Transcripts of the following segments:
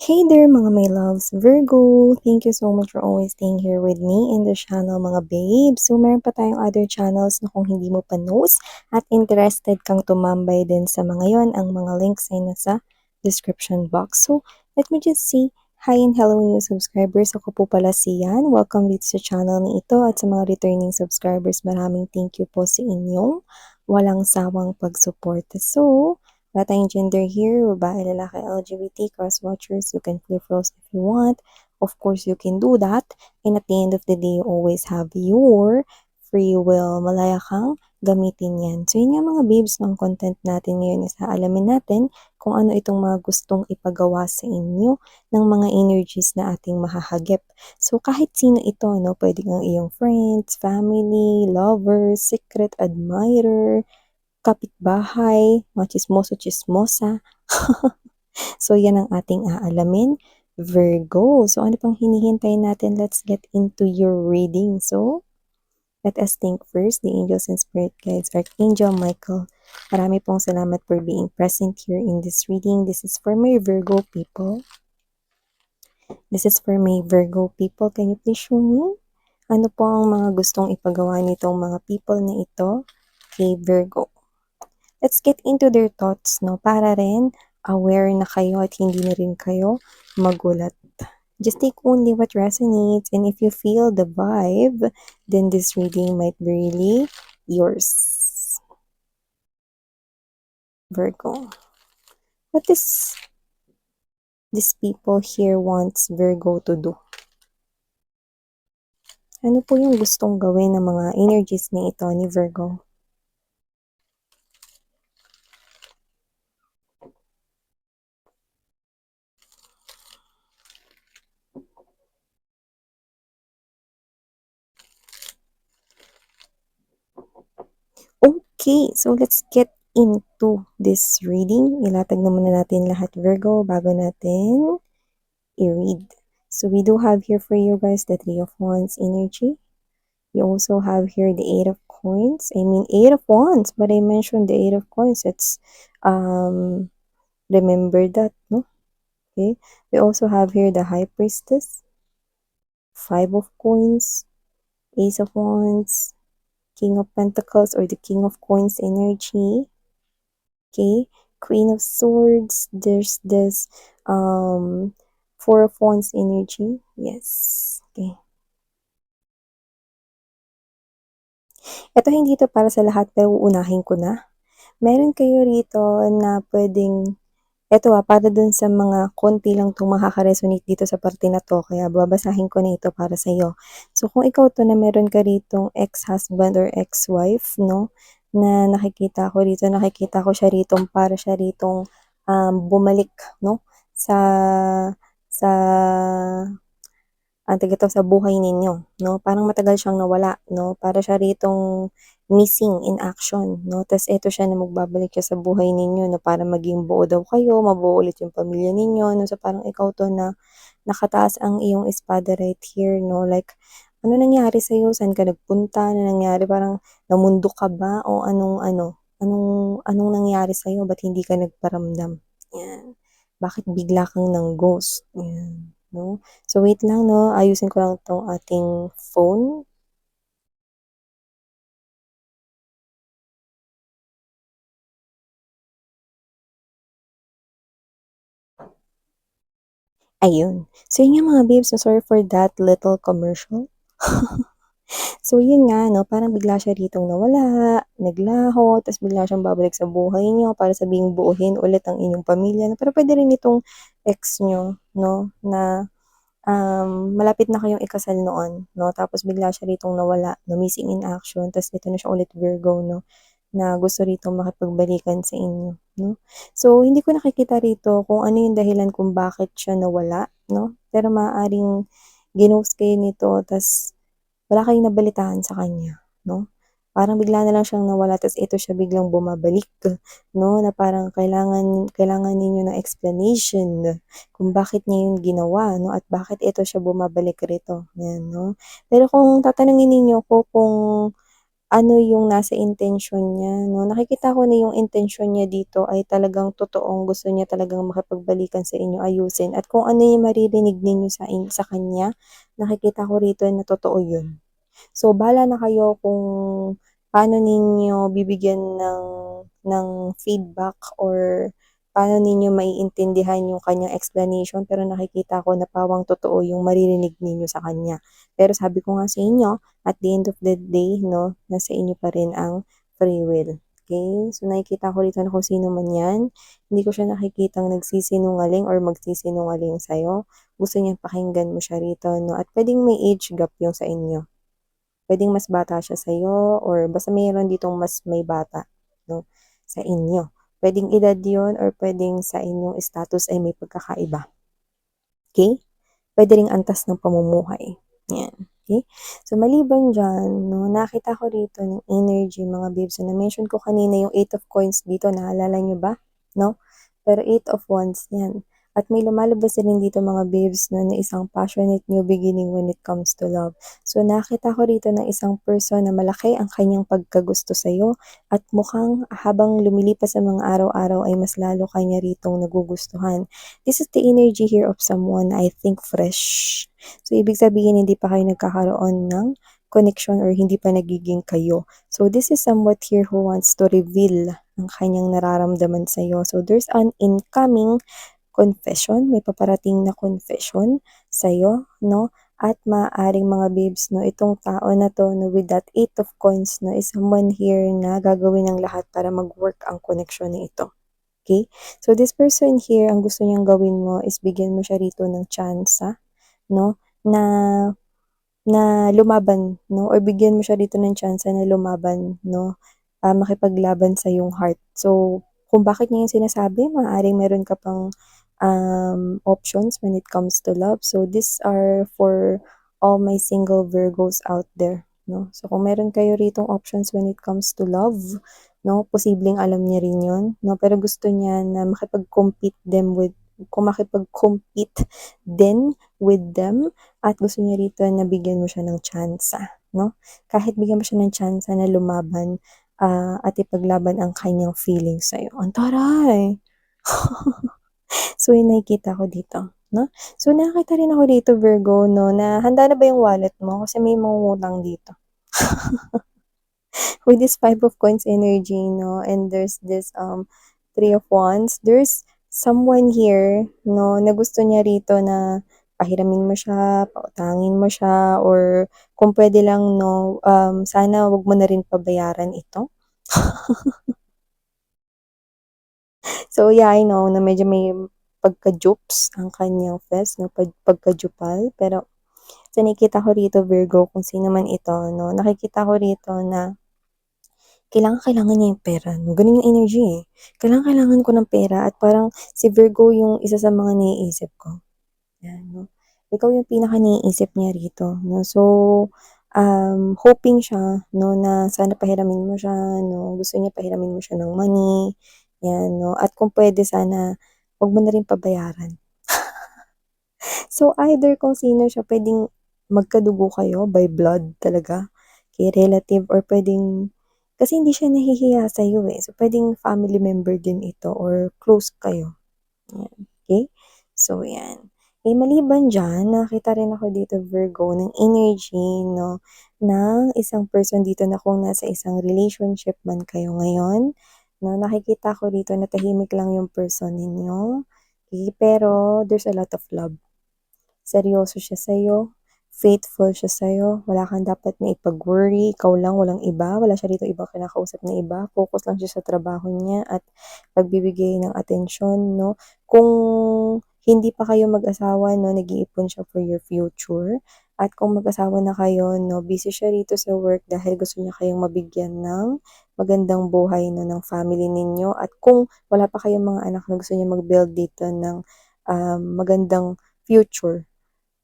Hey there mga my loves, Virgo! Thank you so much for always staying here with me in the channel mga babe. So meron pa tayong other channels na kung hindi mo pa knows at interested kang tumambay din sa mga yon, ang mga links ay nasa description box. So let me just say hi and hello new subscribers. Ako po pala si Yan. Welcome dito sa channel ni ito at sa mga returning subscribers, maraming thank you po sa inyong walang sawang pagsuporta. So, wala tayong gender here, babae, lalaki, LGBT, cross-watchers, you can flip roles if you want. Of course, you can do that. And at the end of the day, you always have your free will. Malaya kang gamitin yan. So, yun nga mga babes, ng content natin ngayon is alamin natin kung ano itong mga gustong ipagawa sa inyo ng mga energies na ating mahahagip. So, kahit sino ito, no? Pwede kang iyong friends, family, lovers, secret admirer, kapitbahay, mga chismoso-chismosa. So, yan ang ating aalamin. Virgo. So, ano pang hinihintay natin? Let's get into your reading. So, let us think first. The angels and spirit guides, Archangel Michael. Marami pong salamat for being present here in this reading. This is for my Virgo people. This is for my Virgo people. Can you please show me? Ano po ang mga gustong ipagawa nitong mga people na ito kay Virgo? Let's get into their thoughts, no? Para rin aware na kayo at hindi na rin kayo magulat. Just take only what resonates, and if you feel the vibe, then this reading might be really yours. Virgo. What is these people here wants Virgo to do? Ano po yung gustong gawin ng mga energies na ito ni Virgo? Okay, so let's get into this reading. Ilatag naman na natin lahat, Virgo, bago natin i-read. So we do have here for you guys the Three of Wands energy. You also have here the Eight of Coins. I mean, Eight of Wands, but I mentioned the Eight of Coins. It's, remember that, no? Okay. We also have here the High Priestess, Five of Coins, Ace of Wands, King of Pentacles or the King of Coins energy. Okay. Queen of Swords. There's this, Four of Wands energy. Yes. Okay. Ito hindi to para sa lahat pero uunahin ko na. Meron kayo rito na pwedeng, eto para dun sa mga konti lang itong makaka-resonate dito sa parte na to, kaya babasahin ko na ito para sa iyo. So kung ikaw to na meron ka ritong ex-husband or ex-wife, no, na nakikita ko siya ritong para siya ritong bumalik, no, sa sa sa buhay ninyo, no? Parang matagal siyang nawala, no? Para siya ritong missing in action, no? Tas eto siya na magbabalik siya sa buhay ninyo, no? Para maging buo daw kayo, mabuo ulit yung pamilya ninyo, no? So parang ikaw to na nakataas ang iyong espada right here, no? Like, ano nangyari sa'yo? Saan ka nagpunta? Ano nangyari? Parang namundo ka ba? O anong nangyari sa'yo? Ba't hindi ka nagparamdam? Yan. Bakit bigla kang nang ghost? Yan. No? So, wait lang, no? Ayusin ko lang itong ating phone. Ayun. So, yun nga mga babes. So, sorry for that little commercial. So, yun nga, no? Parang bigla siya ritong nawala, naglaho, tapos bigla siyang babalik sa buhay niyo para sabing buuhin ulit ang inyong pamilya. Pero pwede rin itong ex nyo, no? Na malapit na kayong ikasal noon, no? Tapos bigla siya ritong nawala, no? Missing in action. Tapos ito na siya ulit Virgo, no? Na gusto rito makipagbalikan sa inyo, no? So, hindi ko nakikita rito kung ano yung dahilan kung bakit siya nawala, no? Pero maaaring ginost kayo nito, tas wala kayong nabalitaan sa kanya, no? Parang bigla na lang siyang nawala, tas ito siya biglang bumabalik, no? Na parang kailangan ninyo ng explanation kung bakit niya yun ginawa, no? At bakit ito siya bumabalik rito, yan, no? Pero kung tatanungin ninyo ko kung ano yung nasa intensyon niya 'no. Nakikita ko na yung intensyon niya dito ay talagang totoong gusto niya talagang makipagbalikan sa inyo, ayusin at kung ano yung maririnig ninyo sa kanya, nakikita ko rito na totoo yun. So, bahala na kayo kung paano ninyo bibigyan ng feedback or paano ninyo maiintindihan yung kanyang explanation, pero nakikita ko na pawang totoo yung maririnig ninyo sa kanya. Pero sabi ko nga sa inyo, at the end of the day 'no, nasa inyo pa rin ang free will, okay. So, nakikita ko rito na kung sino man 'yan, hindi ko siya nakikitang nagsisinungaling or magsisinungaling sa'yo. Gusto niyang pakinggan mo siya rito 'no, at puwedeng may age gap yung sa inyo. Puwedeng mas bata siya sa'yo or basta mayroon ditong mas may bata 'no, sa inyo. Puwedeng edad 'yun or puwedeng sa inyong status ay may pagkakaiba, okey? Puwede ring antas ng pamumuhay, 'yan, okey? So, maliban diyan 'no, nakita ko rito ng energy mga babes, so na-mention ko kanina yung 8 of coins dito, naalala niyo ba, 'no? Pero 8 of wands 'yan at may lumalabas din dito mga babes 'no, na isang passionate new beginning when it comes to love. So, nakita ko rito na isang person na malaki ang kanyang pagkagusto sa'yo at mukhang habang lumilipas ang mga araw-araw ay mas lalo ka niya ritong nagugustuhan. This is the energy here of someone I think fresh. So, ibig sabihin hindi pa kayo nagkakaroon ng connection or hindi pa nagiging kayo. So, this is somewhat here who wants to reveal ang kanyang nararamdaman sa'yo. So, there's an incoming confession, may paparating na confession sa'yo, no? At maaaring mga babes, no, itong tao na to, no, with that 8 of coins, no, is someone here na gagawin ng lahat para mag-work ang connection na ito. Okay? So, this person here, ang gusto niyang gawin mo is bigyan mo siya rito ng tsansa, no, na na lumaban 'no, or bigyan mo siya dito ng tsansa na lumaban 'no, makipaglaban sa iyong heart. So, kung bakit niya 'yung sinasabi maaaring meron ka pang, options when it comes to love. So, these are for all my single Virgos out there 'no. So, kung meron kayo ritong options when it comes to love 'no, posibleng alam niya rin 'yun 'no, pero gusto niya na makipag-compete din with them at gusto niya rito na bigyan mo siya ng tsansa 'no. Kahit bigyan mo siya ng tsansa na lumaban, at ipaglaban ang kanyang feelings sa'yo. Ang taray! So, yung nakikita ko dito 'no. So, nakakita rin ako dito Virgo 'no, na handa na ba yung wallet mo? Kasi may mangungutang dito. With this 5 of coins energy 'no, and there's this, 3 of wands, there's someone here 'no, na gusto niya rito na pahiramin mo siya, pautangin mo siya, or kung puwede lang 'no, sana wag mo na rin pabayaran ito. So, yeah, I know na medyo may pagka-dupes ang kanyang face 'no, pagka-jupal, pero sa nakikita ko rito Virgo kung sino man ito 'no, nakikita ko rito na kailangan niya yung pera 'no, gano'n yung energy, eh. Kailangan ko ng pera at parang si Virgo yung isa sa mga naiisip ko, 'yan 'no. Ikaw yung pinaka-naiisip niya rito 'no. So, hoping siya 'no na sana pahiramin mo siya 'no, gusto niya pahiramin mo siya ng money, 'yan 'no, at kung puwede sana 'wag mo na rin pabayaran. So, either kung sino siya puwedeng magkadugo kayo by blood talaga, kay relative or puwedeng kasi hindi siya nahihiya sa'yo, eh. So, puwedeng family member din ito or close kayo, 'yan, okey? So, 'yan. Eh, maliban diyan, nakakita rin ako dito Virgo ng energy 'no, ng isang person dito na kung nasa isang relationship man kayo ngayon 'no, nakikita ko dito na tahimik lang yung person ninyo, okey, pero there's a lot of love. Seryoso siya sa'yo, faithful siya sa'yo, wala kang dapat na ipag-worry, ikaw lang walang iba, wala siya dito ibang kinakausap na iba, focus lang siya sa trabaho niya at pagbibigay ng atensyon 'no. Kung hindi pa kayo mag-asawa 'no, nag-iipon siya for your future at kung mag-asawa na kayo 'no, busy siya rito sa work dahil gusto niya kayong mabigyan ng magandang buhay 'no, ng family ninyo at kung wala pa kayong mga anak na gusto niya mag-build dito ng, magandang future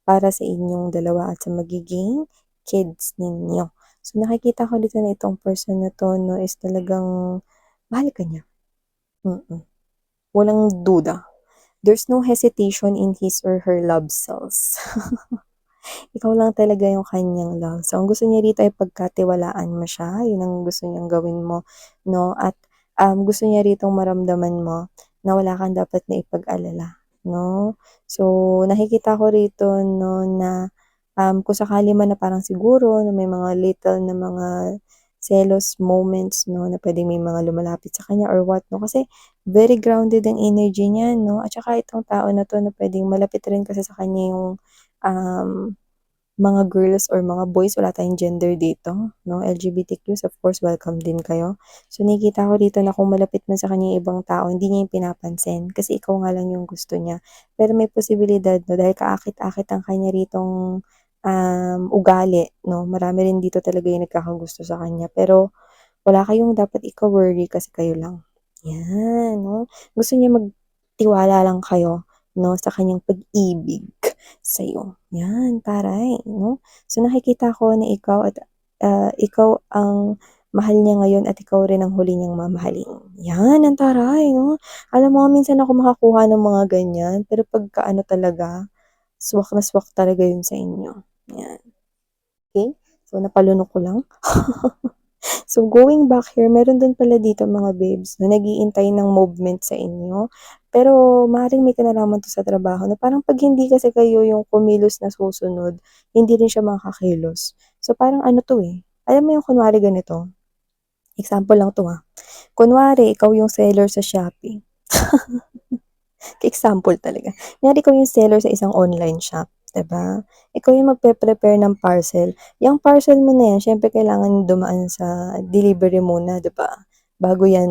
para sa inyong dalawa at sa magiging kids ninyo. So, nakikita ko dito na itong person na 'to 'no is talagang mahal ka niya, mm. Walang duda. There's no hesitation in his or her love cells. Ikaw lang talaga yung kanyang love. So, ang gusto niya rito ay pagkatiwalaan mo siya, yun ang gusto niyang gawin mo, 'no, at, gusto niya ritong maramdaman mo na wala kang dapat na ipag-alala, 'no. So, nakikita ko rito 'no na, kung sakali man na parang siguro na may mga little na mga selos moments 'no, na puwedeng may mga lumalapit sa kanya or what 'no, kasi very grounded ang energy niya 'no, at saka itong tao na 'to na puwedeng malapit rin kasi sa kanya yung, mga girls or mga boys, wala tayong gender dito 'no, LGBTQs of course welcome din kayo. So nakikita ko dito na kung malapit man sa kanya yung ibang tao hindi niya yung pinapansin, kasi ikaw nga lang yung gusto niya. Pero may posibilidad 'no, dahil kaakit-akit ang kanya ritong, ugali 'no, marami rin dito talaga yung nagkakagusto sa kanya, pero wala kayong dapat ika-worry kasi kayo lang. 'Yan 'no, gusto niya magtiwala lang kayo 'no, sa kanyang pag-ibig sa'yo. 'Yan, taray 'no. So nakikita ko na ikaw at, ikaw ang mahal niya ngayon at ikaw rin ang huli niyang mamahalin. 'Yan, ang taray 'no. Alam mo minsan ako makakuha ng mga ganyan, pero pagka ano talaga, swak na swak talaga yun sa inyo. 'Yan, okey. So napalunok ko lang. So, going back here, meron din pala dito mga babes na nag-iintay ng movement sa inyo. Pero maaaring may kinalaman 'to sa trabaho na parang 'pag hindi kasi kayo yung kumilos na susunod, hindi rin siya makakakilos. So, parang ano 'to, eh, alam mo yung kunwari ganito, example lang 'to, kunwari ikaw yung seller sa Shopee. Example talaga. Kunyari ikaw yung seller sa isang online shop, 'di ba? Ikaw yung magpe-prepare ng parcel. Yung parcel mo na yan siyempre kailangan dumaan sa delivery muna, 'di ba? Bago yan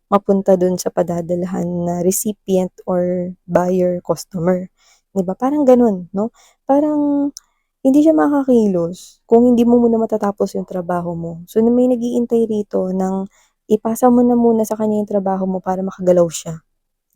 mapunta dun sa padadalhan na recipient or buyer, customer, 'di ba? Parang ganun 'no? Parang hindi siya makakakilos kung hindi mo muna matatapos yung trabaho mo. So, na may nag-iintay rito ng ipasa mo na muna sa kanya yung trabaho mo para makagalaw siya.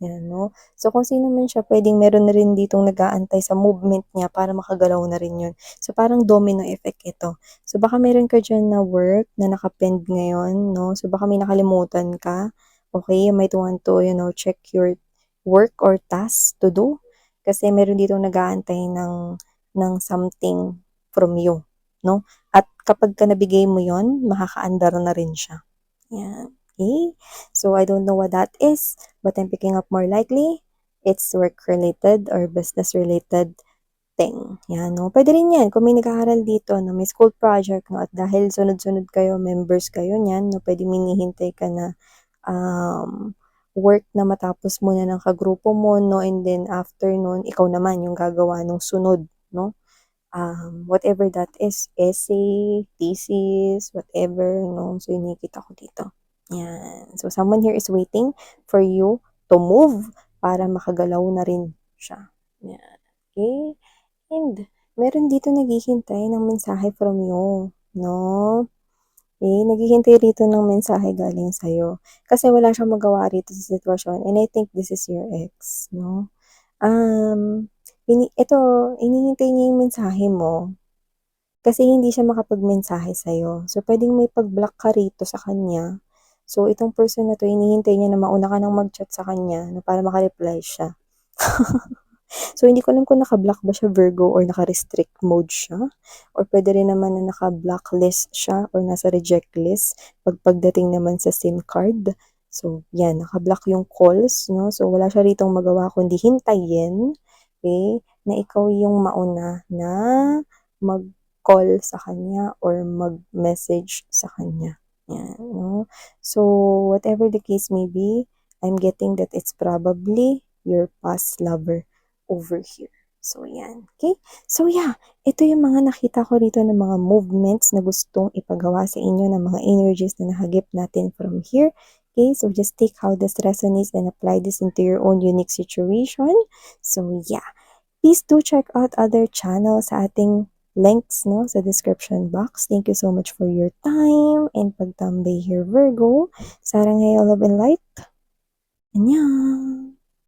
'Yan 'no. So kung sino man siya puwedeng meron na rin ditong nag-aantay sa movement niya para makagalaw na rin 'yun. So parang domino effect ito. So baka meron ka diyan na work na naka-pend ngayon 'no, so baka may nakalimutan ka, okey, you might want to, check your work or task to do. Kasi meron ditong nag-aantay ng something from you 'no, at kapagka nabigay mo 'yun makakaandar na rin siya, 'yan, okey. So I don't know what that is. But I'm picking up more likely, it's work-related or business-related thing, 'yan 'no. Puwede rin 'yan kung may nag-aaral dito na may school project 'no, at dahil sunod-sunod kayo, members kayo niyan 'no, puwedeng hinihintay ka na, work na matapos muna ng kagrupo mo 'no, and then after nun, ikaw naman yung gagawa nung sunod 'no. Whatever that is, essay, thesis, whatever 'no, so yung nakikita ko dito, 'yan. So someone here is waiting for you to move para makagalaw na rin siya, 'yan, okey. And meron dito naghihintay ng mensahe from you 'no, naghihintay rito ng mensahe galing sa'yo. Kasi wala siyang magawa rito sa sitwasyon and I think this is your ex 'no. Um, hinihintay niya yung mensahe mo, kasi hindi siya makapagmensahe sa'yo. So, puwedeng may pag-block ka rito sa kanya. So, itong person na 'to hinihintay niya na mauna ka ng mag-chat sa kanya na para maka-reply siya. So, hindi ko alam kung naka-block ba siya Virgo or naka-restrict mode siya or puwede rin naman na naka-blacklist siya or nasa reject list pagdating naman sa SIM card. So, 'yan naka-block yung calls 'no, so wala siya ritong magawa kundi hintayin, okey, na ikaw yung mauna na mag-call sa kanya or mag-message sa kanya, 'yan 'no. So, whatever the case may be, I'm getting that it's probably your past lover over here. So, yan. Okay? So, yeah. Ito yung mga nakita ko rito ng mga movements na gustong ipagawa sa inyo ng mga energies na nahagip natin from here. Okay? So, just take how this resonates and apply this into your own unique situation. So, yeah. Please do check out other channels sa ating links no, sa description box. Thank you so much for your time and pagtambay here, Virgo. Sarang Love and Light. Annyeong!